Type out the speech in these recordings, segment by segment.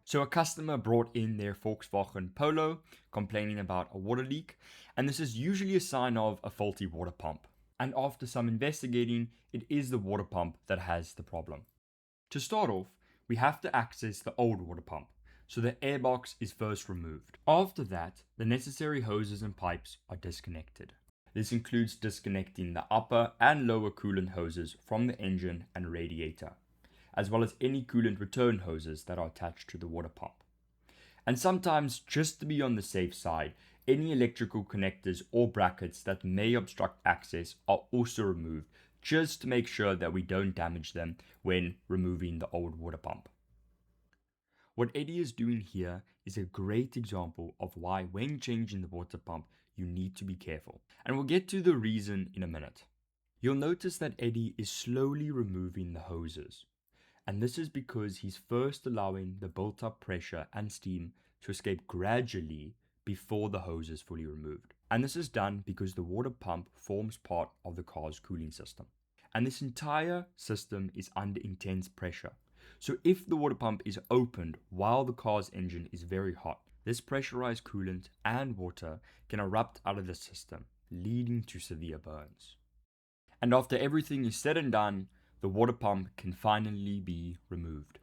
So a customer brought in their Volkswagen Polo complaining about a water leak, and this is usually a sign of a faulty water pump. And after some investigating, it is the water pump that has the problem. To start off, we have to access the old water pump, so the airbox is first removed. After that, the necessary hoses and pipes are disconnected. This includes disconnecting the upper and lower coolant hoses from the engine and radiator, as well as any coolant return hoses that are attached to the water pump. And sometimes, just to be on the safe side, any electrical connectors or brackets that may obstruct access are also removed, just to make sure that we don't damage them when removing the old water pump. What Eddie is doing here is a great example of why when changing the water pump you need to be careful, and we'll get to the reason in a minute. You'll notice that Eddie is slowly removing the hoses, and this is because he's first allowing the built up pressure and steam to escape gradually before the hose is fully removed. And this is done because the water pump forms part of the car's cooling system, and this entire system is under intense pressure. So if the water pump is opened while the car's engine is very hot, this pressurized coolant and water can erupt out of the system, leading to severe burns. And after everything is said and done, the water pump can finally be removed.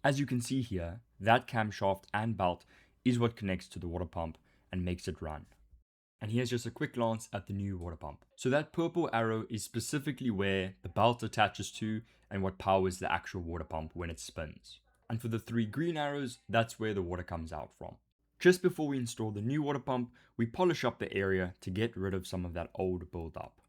As you can see here, that camshaft and belt is what connects to the water pump and makes it run. And here's just a quick glance at the new water pump. So that purple arrow is specifically where the belt attaches to and what powers the actual water pump when it spins. And for the 3 green arrows, that's where the water comes out from. Just before we install the new water pump, we polish up the area to get rid of some of that old build-up.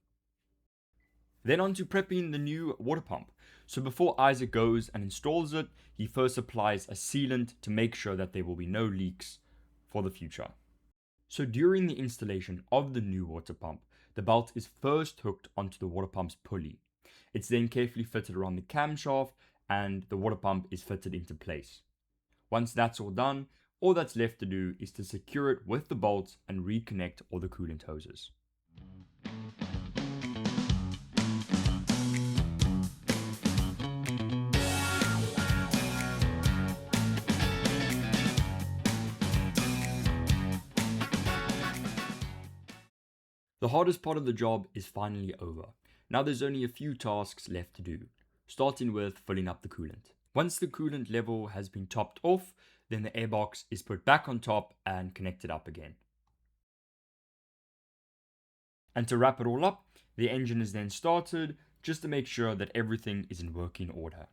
Then on to prepping the new water pump. So before Isaac goes and installs it, he first applies a sealant to make sure that there will be no leaks for the future. So during the installation of the new water pump, the belt is first hooked onto the water pump's pulley. It's then carefully fitted around the camshaft and the water pump is fitted into place. Once that's all done, all that's left to do is to secure it with the bolts and reconnect all the coolant hoses. The hardest part of the job is finally over. Now there's only a few tasks left to do, starting with filling up the coolant. Once the coolant level has been topped off, then the airbox is put back on top and connected up again. And to wrap it all up, the engine is then started just to make sure that everything is in working order.